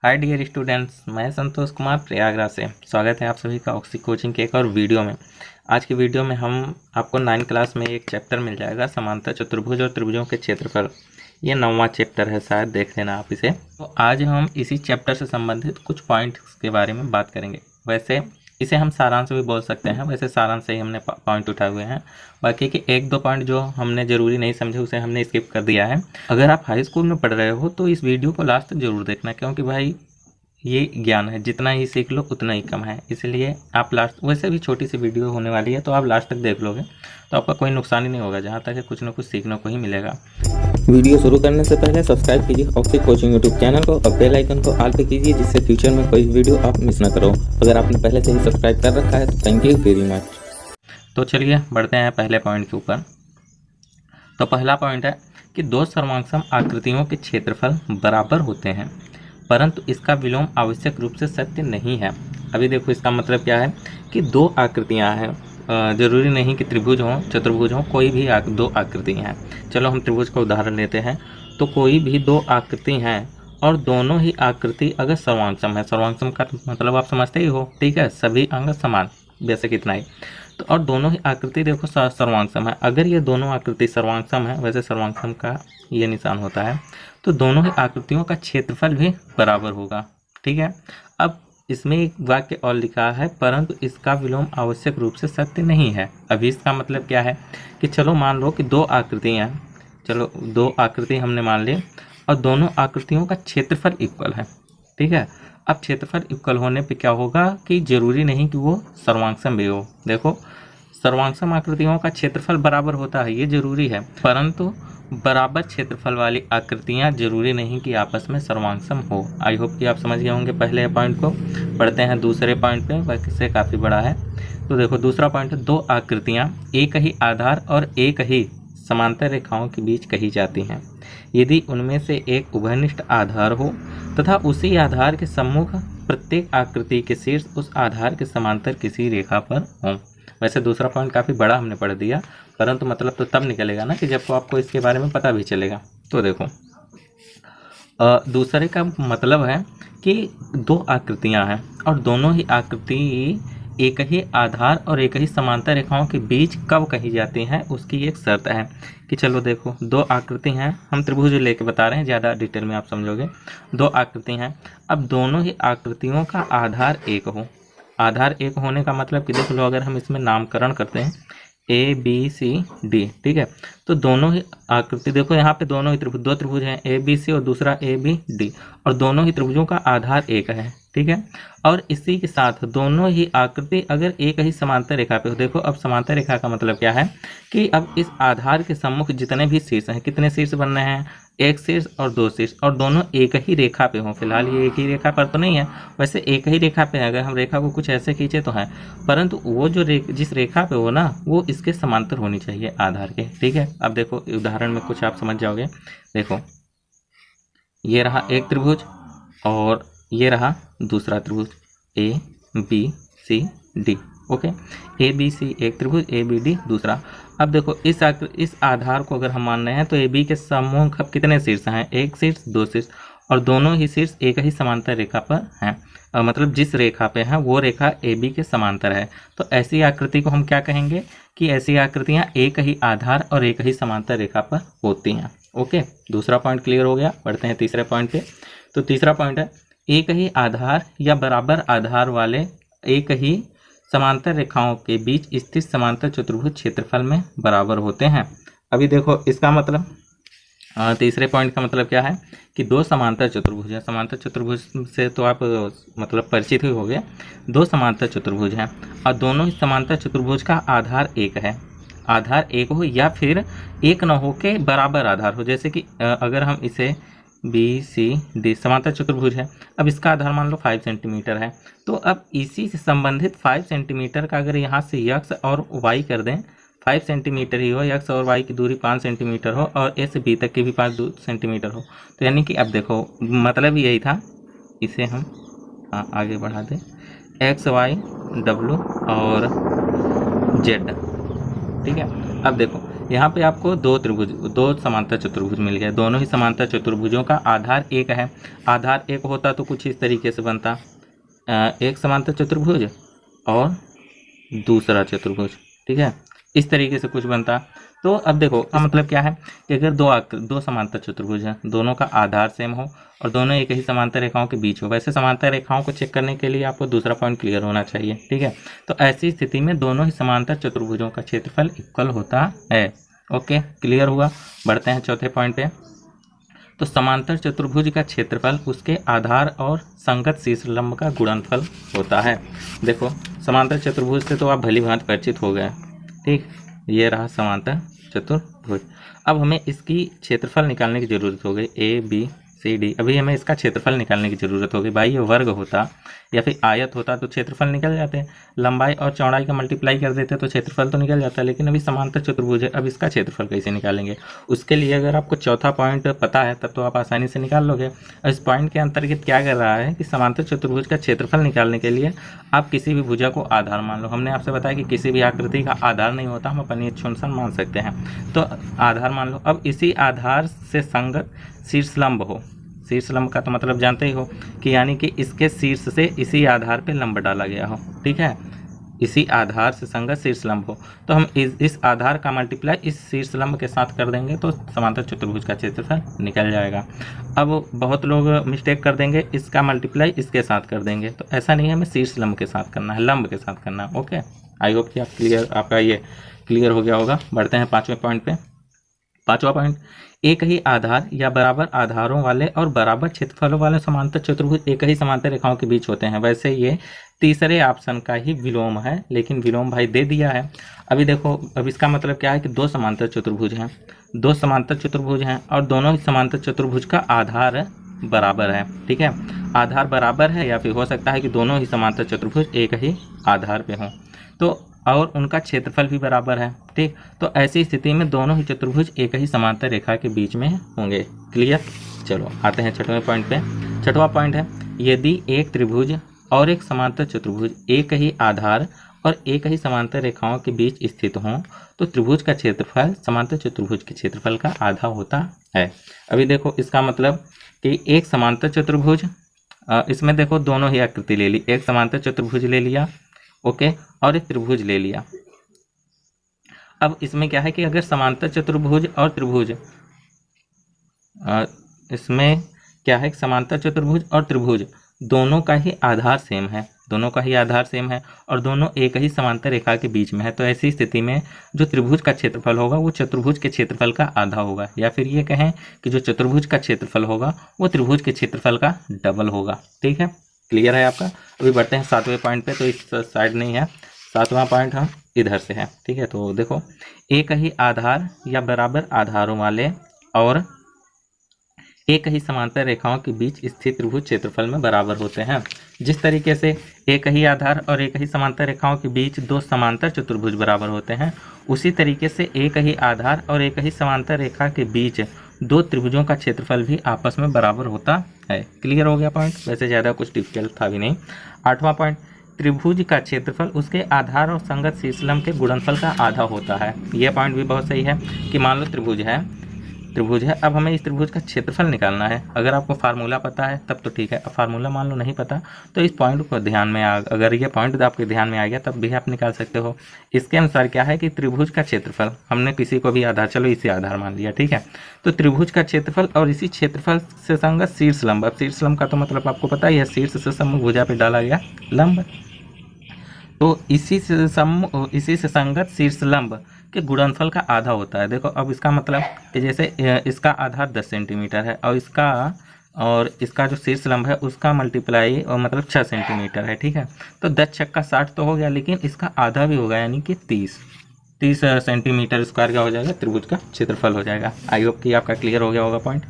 Hi dear students, मैं संतोष कुमार प्रयागराज से स्वागत है आप सभी का ऑक्सी कोचिंग के एक और वीडियो में। आज की वीडियो में हम आपको 9th क्लास में एक चैप्टर मिल जाएगा, समांतर चतुर्भुज और त्रिभुजों के क्षेत्रफल। ये 9वां चैप्टर है, शायद देख लेना आप इसे। तो आज हम इसी चैप्टर से संबंधित कुछ पॉइंट्स के बारे में बात करेंगे। वैसे इसे हम सारांश भी बोल सकते हैं, वैसे सारांश से ही हमने पॉइंट उठाए हुए हैं। बाकी के एक दो पॉइंट जो हमने ज़रूरी नहीं समझे उसे हमने स्किप कर दिया है। अगर आप हाई स्कूल में पढ़ रहे हो तो इस वीडियो को लास्ट तक जरूर देखना, क्योंकि भाई ये ज्ञान है, जितना ही सीख लो उतना ही कम है। इसलिए आप लास्ट, वैसे भी छोटी सी वीडियो होने वाली है तो आप लास्ट तक देख लोगे तो आपका कोई नुकसान ही नहीं होगा, जहाँ तक है कुछ ना कुछ सीखने को ही मिलेगा। वीडियो शुरू करने से पहले सब्सक्राइब कीजिए ऑक्सी कोचिंग यूट्यूब चैनल को और बेल आइकन को ऑल पे कीजिए, जिससे फ्यूचर में कोई वीडियो आप मिस ना करो। अगर आपने पहले से ही सब्सक्राइब कर रखा है तो थैंक यू वेरी मच। तो चलिए बढ़ते हैं पहले पॉइंट के ऊपर। तो पहला पॉइंट है कि दो सर्वांगसम आकृतियों के क्षेत्रफल बराबर होते हैं, परंतु इसका विलोम आवश्यक रूप से सत्य नहीं है। अभी देखो इसका मतलब क्या है कि दो आकृतियां हैं, जरूरी नहीं कि त्रिभुज हो चतुर्भुज हो, कोई भी दो आकृतियां हैं। चलो हम त्रिभुज का उदाहरण लेते हैं। तो कोई भी दो आकृति हैं और दोनों ही आकृति अगर सर्वांगसम है, सर्वांगसम का मतलब आप समझते ही हो, ठीक है, सभी अंग समान, बेसिक इतना ही। तो और दोनों ही आकृति देखो सर्वांगसम है। अगर ये दोनों आकृति सर्वांगसम है, वैसे सर्वांगसम का ये निशान होता है, तो दोनों ही आकृतियों का क्षेत्रफल भी बराबर होगा, ठीक है। अब इसमें एक वाक्य और लिखा है, परंतु इसका विलोम आवश्यक रूप से सत्य नहीं है। अभी इसका मतलब क्या है कि चलो मान लो कि दो आकृतियाँ, चलो दो आकृति हमने मान ली और दोनों आकृतियों का क्षेत्रफल इक्वल है, ठीक है। अब क्षेत्रफल इक्वल होने पे क्या होगा कि जरूरी नहीं कि वो सर्वांगसम भी हो। देखो सर्वांगसम आकृतियों का क्षेत्रफल बराबर होता है, ये जरूरी है, परंतु बराबर क्षेत्रफल वाली आकृतियां जरूरी नहीं कि आपस में सर्वांगसम हो। आई होप कि आप समझ गए होंगे पहले पॉइंट को। पढ़ते हैं दूसरे पॉइंट पे, वैसे काफ़ी बड़ा है। तो देखो दूसरा पॉइंट है, दो आकृतियां एक ही आधार और एक ही समांतर रेखाओं के बीच कही जाती हैं यदि उनमें से एक उभयनिष्ठ आधार हो तथा उसी आधार के सम्मुख प्रत्येक आकृति के शीर्ष उस आधार के समांतर किसी रेखा पर हों। वैसे दूसरा पॉइंट काफ़ी बड़ा हमने पढ़ दिया, परंतु मतलब तो तब निकलेगा ना कि जब आपको इसके बारे में पता भी चलेगा। तो देखो दूसरे का मतलब है कि दो आकृतियां हैं और दोनों ही आकृति एक ही आधार और एक ही समांतर रेखाओं के बीच कब कही जाती हैं, उसकी एक शर्त है कि चलो देखो दो आकृति हैं, हम त्रिभुज लेके बता रहे हैं, ज़्यादा डिटेल में आप समझोगे। दो आकृति हैं, अब दोनों ही आकृतियों का आधार एक हो। आधार एक होने का मतलब कि देख लो, अगर हम इसमें नामकरण करते हैं ए बी सी डी, ठीक है, तो दोनों ही आकृति देखो यहाँ पे दोनों ही त्रिभुज, दो त्रिभुज हैं ए बी सी और दूसरा ए बी डी, और दोनों ही त्रिभुजों का आधार एक है, ठीक है। और इसी के साथ दोनों ही आकृति अगर एक ही समांतर रेखा पे हो, देखो अब समांतर रेखा का मतलब क्या है कि अब इस आधार के सम्मुख जितने भी शीर्ष हैं, कितने शीर्ष बनने हैं, एक शीर्ष और दो शीर्ष, और दोनों एक ही रेखा पे हों। फिलहाल ये एक ही रेखा पर तो नहीं है, वैसे एक ही रेखा पे है, अगर हम रेखा को कुछ ऐसे खींचे तो है, परंतु वो जो जिस रेखा पे हो ना, वो इसके समांतर होनी चाहिए आधार के, ठीक है। अब देखो उदाहरण में कुछ आप समझ जाओगे। देखो ये रहा एक त्रिभुज और ये रहा दूसरा त्रिभुज A B C D, okay. A B C एक त्रिभुज, ए बी डी दूसरा। अब देखो इस आधार को अगर हम मान रहे हैं तो ए बी के समूह अब कितने शीर्ष हैं, एक शीर्ष दो शीर्ष, और दोनों ही शीर्ष एक ही समांतर रेखा पर हैं, मतलब जिस रेखा पे है वो रेखा ए बी के समांतर है। तो ऐसी आकृति को हम क्या कहेंगे कि ऐसी आकृतियां एक ही आधार और एक ही समांतर रेखा पर होती हैं, ओके। दूसरा पॉइंट क्लियर हो गया। बढ़ते हैं तीसरे पॉइंट पे। तो तीसरा पॉइंट है, एक ही आधार या बराबर आधार वाले एक ही समांतर रेखाओं के बीच स्थित समांतर चतुर्भुज क्षेत्रफल में बराबर होते हैं। अभी देखो इसका मतलब, तीसरे पॉइंट का मतलब क्या है कि दो समांतर चतुर्भुज है। समांतर चतुर्भुज से तो आप मतलब परिचित ही हो गए। दो समांतर चतुर्भुज हैं और दोनों ही समांतर चतुर्भुज का आधार एक है। आधार एक हो या फिर एक न हो के बराबर आधार हो, जैसे कि अगर हम इसे बी सी डी समांतर चतुर्भुज है, अब इसका आधार मान लो 5 सेंटीमीटर है, तो अब इसी से संबंधित 5 सेंटीमीटर का अगर यहाँ से यक्स और वाई कर दें, 5 सेंटीमीटर ही हो, यक्स और वाई की दूरी 5 सेंटीमीटर हो और ए से बी तक की भी 5 सेंटीमीटर हो, तो यानी कि अब देखो मतलब यही था, इसे हम आगे बढ़ा दें, एक्स वाई डब्लू और जेड, ठीक है। अब देखो यहाँ पे आपको दो समांतर चतुर्भुज मिल गए। दोनों ही समांतर चतुर्भुजों का आधार एक है। आधार एक होता तो कुछ इस तरीके से बनता, एक समांतर चतुर्भुज और दूसरा चतुर्भुज, ठीक है, इस तरीके से कुछ बनता। तो अब देखो इसका मतलब क्या है कि अगर दो समांतर चतुर्भुज हैं, दोनों का आधार सेम हो और दोनों एक ही समांतर रेखाओं के बीच हो। वैसे समांतर रेखाओं को चेक करने के लिए आपको दूसरा पॉइंट क्लियर होना चाहिए, ठीक है। तो ऐसी स्थिति में दोनों ही समांतर चतुर्भुजों का क्षेत्रफल इक्वल होता है। ओके, क्लियर हुआ। बढ़ते हैं चौथे पॉइंट पे। तो समांतर चतुर्भुज का क्षेत्रफल उसके आधार और संगत शीर्षलंब का गुणनफल होता है। देखो समांतर चतुर्भुज से तो आप भली भांति परिचित हो गए, ठीक। ये रहा समांतर चतुर्भुज। अब हमें इसकी क्षेत्रफल निकालने की ज़रूरत हो गई, ABCD। अभी हमें इसका क्षेत्रफल निकालने की ज़रूरत होगी। भाई ये वर्ग होता या फिर आयत होता तो क्षेत्रफल निकल जाते हैं, लंबाई और चौड़ाई का मल्टीप्लाई कर देते तो क्षेत्रफल तो निकल जाता है। लेकिन अभी समांतर चतुर्भुज है, अब इसका क्षेत्रफल कैसे निकालेंगे? उसके लिए अगर आपको चौथा पॉइंट पता है तब तो आप आसानी से निकाल लोगे। और इस पॉइंट के अंतर्गत क्या कर रहा है कि समांतर चतुर्भुज का क्षेत्रफल निकालने के लिए आप किसी भी भुजा को आधार मान लो। हमने आपसे बताया कि किसी भी आकृति का आधार नहीं होता, हम अपनी इच्छानुसार मान सकते हैं। तो आधार मान लो। अब इसी आधार से संगत शीर्षलंब हो। शीर्षलंब का तो मतलब जानते ही हो कि यानी कि इसके शीर्ष से इसी आधार पे लंब डाला गया हो, ठीक है। इसी आधार से संगत शीर्षलंब हो तो हम इस आधार का मल्टीप्लाई इस शीर्षलंब के साथ कर देंगे तो समांतर चतुर्भुज का क्षेत्रफल निकल जाएगा। अब बहुत लोग मिस्टेक कर देंगे, इसका मल्टीप्लाई इसके साथ कर देंगे, तो ऐसा नहीं है, हमें शीर्षलंब के साथ करना है, लंब के साथ करना है। ओके, आई होप कि आपका ये क्लियर हो गया होगा। बढ़ते हैं पाँचवें पॉइंट पे। पाँचवा पॉइंट, एक ही आधार या बराबर आधारों वाले और बराबर क्षेत्रफलों वाले समांतर चतुर्भुज एक ही समांतर रेखाओं के बीच होते हैं। वैसे ये तीसरे ऑप्शन का ही विलोम है, लेकिन विलोम भाई दे दिया है। अभी देखो, अब इसका मतलब क्या है कि दो समांतर चतुर्भुज हैं और दोनों ही समांतर चतुर्भुज का आधार बराबर है, ठीक है। आधार बराबर है या फिर हो सकता है कि दोनों ही समांतर चतुर्भुज एक ही आधार पे हों, तो और उनका क्षेत्रफल भी बराबर है, ठीक। तो ऐसी स्थिति में दोनों ही चतुर्भुज एक ही समांतर रेखा के बीच में होंगे। क्लियर। चलो आते हैं छठवें पॉइंट पे। छठवां पॉइंट है, यदि एक त्रिभुज और एक समांतर चतुर्भुज एक ही आधार और एक ही समांतर रेखाओं के बीच स्थित हों तो त्रिभुज का क्षेत्रफल समांतर चतुर्भुज के क्षेत्रफल का आधा होता है। अभी देखो इसका मतलब कि एक समांतर चतुर्भुज, इसमें देखो दोनों ही आकृति ले ली, एक समांतर चतुर्भुज ले लिया, ओके, और एक त्रिभुज ले लिया। अब इसमें क्या है कि अगर समांतर चतुर्भुज और त्रिभुज, इसमें क्या है, समांतर चतुर्भुज और त्रिभुज दोनों का ही आधार सेम है, और दोनों एक ही समांतर रेखा के बीच में है। तो ऐसी स्थिति में जो त्रिभुज का क्षेत्रफल होगा वो चतुर्भुज के क्षेत्रफल का आधा होगा, या फिर ये कहें कि जो चतुर्भुज का क्षेत्रफल होगा वो त्रिभुज के क्षेत्रफल का डबल होगा, ठीक है। क्लियर है आपका। अभी बढ़ते हैं सातवें पॉइंट पे। तो इस साइड नहीं है, सातवां पॉइंट हम इधर से है, ठीक है। तो देखो, एक ही आधार या बराबर आधारों वाले और एक ही समांतर रेखाओं के बीच स्थित त्रिभुज क्षेत्रफल में बराबर होते हैं। जिस तरीके से एक ही आधार और एक ही समांतर रेखाओं के बीच दो समांतर चतुर्भुज बराबर होते हैं, उसी तरीके से एक ही आधार और एक ही समांतर रेखा के बीच दो त्रिभुजों का क्षेत्रफल भी आपस में बराबर होता है। क्लियर हो गया पॉइंट। वैसे ज़्यादा कुछ डिफिकल्ट था भी नहीं। आठवां पॉइंट, त्रिभुज का क्षेत्रफल उसके आधार और संगत शीर्षलंब के गुणनफल का आधा होता है। यह पॉइंट भी बहुत सही है कि मान लो त्रिभुज है, अब हमें इस त्रिभुज का क्षेत्रफल निकालना है। अगर आपको फार्मूला पता है तब तो ठीक है, अब फार्मूला मान लो नहीं पता तो इस पॉइंट को ध्यान में अगर ये पॉइंट आपके ध्यान में आ गया तब भी आप निकाल सकते हो। इसके अनुसार क्या है कि त्रिभुज का क्षेत्रफल, हमने किसी को भी आधार, चलो इसे आधार मान लिया, ठीक है। तो त्रिभुज का क्षेत्रफल और इसी क्षेत्रफल से संगत शीर्षलंब, अब शीर्षलंब का तो मतलब आपको पता ही है, शीर्ष से सम्मुख भुजा पे डाला गया लंब, तो इसी से संगत शीर्षलंब के गुणनफल का आधा होता है। देखो अब इसका मतलब कि जैसे इसका आधार 10 सेंटीमीटर है और इसका जो शीर्षलंब है उसका मल्टीप्लाई और मतलब 6 सेंटीमीटर है, ठीक है। तो 10 छक्का 60 तो हो गया, लेकिन इसका आधा भी होगा, यानी कि 30 सेंटीमीटर स्क्वायर का हो जाएगा, त्रिभुज का क्षेत्रफल हो जाएगा। आई होप कि आपका क्लियर हो गया होगा पॉइंट।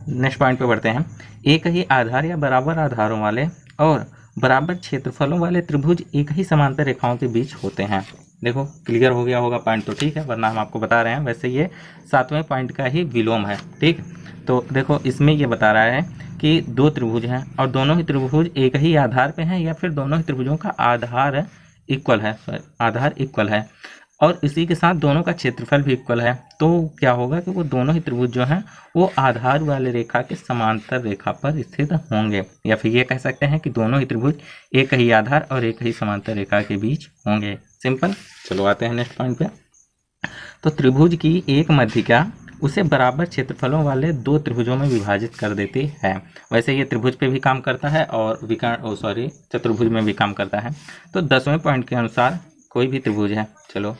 नेक्स्ट पॉइंट पे बढ़ते हैं। एक ही आधार या बराबर आधारों वाले और बराबर क्षेत्रफलों वाले त्रिभुज एक ही समांतर रेखाओं के बीच होते हैं। देखो क्लियर हो गया होगा पॉइंट तो ठीक है, वरना हम आपको बता रहे हैं। वैसे ये सातवें पॉइंट का ही विलोम है, ठीक। तो देखो इसमें ये बता रहा है कि दो त्रिभुज हैं और दोनों ही त्रिभुज एक ही आधार पे हैं या फिर दोनों ही त्रिभुजों का आधार इक्वल है। और इसी के साथ दोनों का क्षेत्रफल भी इक्वल है, तो क्या होगा कि वो दोनों ही त्रिभुज जो हैं वो आधार वाले रेखा के समांतर रेखा पर स्थित होंगे, या फिर ये कह सकते हैं कि दोनों ही त्रिभुज एक ही आधार और एक ही समांतर रेखा के बीच होंगे। सिंपल। चलो आते हैं नेक्स्ट पॉइंट पे। तो त्रिभुज की एक मध्यिका उसे बराबर क्षेत्रफलों वाले दो त्रिभुजों में विभाजित कर देती है। वैसे ये त्रिभुज पे भी काम करता है और चतुर्भुज में भी काम करता है। तो 10वें पॉइंट के अनुसार कोई भी त्रिभुज है, चलो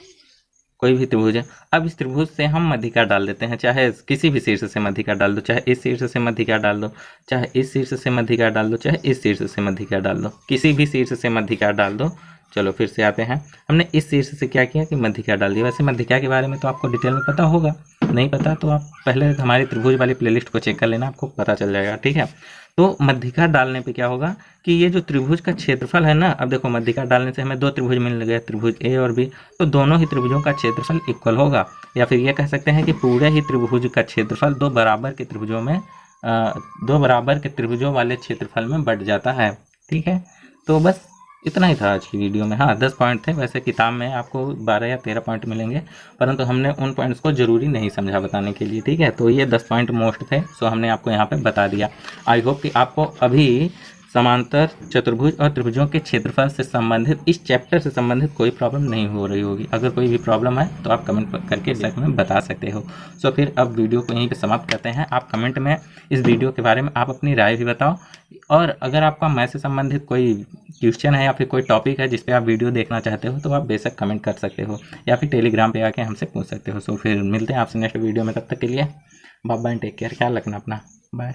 कोई भी त्रिभुज है, अब इस त्रिभुज से हम मध्यिका डाल देते हैं, चाहे किसी भी शीर्ष से मध्यिका डाल दो, चाहे इस शीर्ष से मध्यिका डाल दो, चाहे इस शीर्ष से मध्यिका डाल दो, चाहे इस शीर्ष से मध्यिका डाल दो, किसी भी शीर्ष से मध्यिका डाल दो। चलो फिर से आते हैं, हमने इस शीर्ष से क्या किया कि मध्यिका डाल दी। वैसे मध्यिका के बारे में तो आपको डिटेल में पता होगा, नहीं पता तो आप पहले हमारी त्रिभुज वाली प्लेलिस्ट को चेक कर लेना, आपको पता चल जाएगा, ठीक है। तो मध्यिका डालने पे क्या होगा कि ये जो त्रिभुज का क्षेत्रफल है ना, अब देखो मध्यिका डालने से हमें दो त्रिभुज मिल गए, त्रिभुज ए और बी, तो दोनों ही त्रिभुजों का क्षेत्रफल इक्वल होगा, या फिर ये कह सकते हैं कि पूरे ही त्रिभुज का क्षेत्रफल दो बराबर के त्रिभुजों वाले क्षेत्रफल में बढ़ जाता है, ठीक है। तो बस इतना ही था आज की वीडियो में। हाँ 10 पॉइंट थे, वैसे किताब में आपको 12 या 13 पॉइंट मिलेंगे, परंतु हमने उन पॉइंट्स को ज़रूरी नहीं समझा बताने के लिए, ठीक है। तो ये 10 पॉइंट मोस्ट थे, सो हमने आपको यहाँ पे बता दिया। आई होप कि आपको अभी समांतर चतुर्भुज और त्रिभुजों के क्षेत्रफल से संबंधित इस चैप्टर से संबंधित कोई प्रॉब्लम नहीं हो रही होगी। अगर कोई भी प्रॉब्लम है तो आप कमेंट करके सेक्शन में बता सकते हो। सो फिर अब वीडियो को यहीं पे समाप्त करते हैं। आप कमेंट में इस वीडियो के बारे में आप अपनी राय भी बताओ, और अगर आपका मैथ से संबंधित कोई क्वेश्चन है या फिर कोई टॉपिक है जिस पे आप वीडियो देखना चाहते हो तो आप बेशक कमेंट कर सकते हो, या फिर टेलीग्राम पे आके हमसे पूछ सकते हो। सो फिर मिलते हैं आपसे नेक्स्ट वीडियो में, तब तक के लिए बाय बाय, टेक केयर, ख्याल रखना अपना, बाय।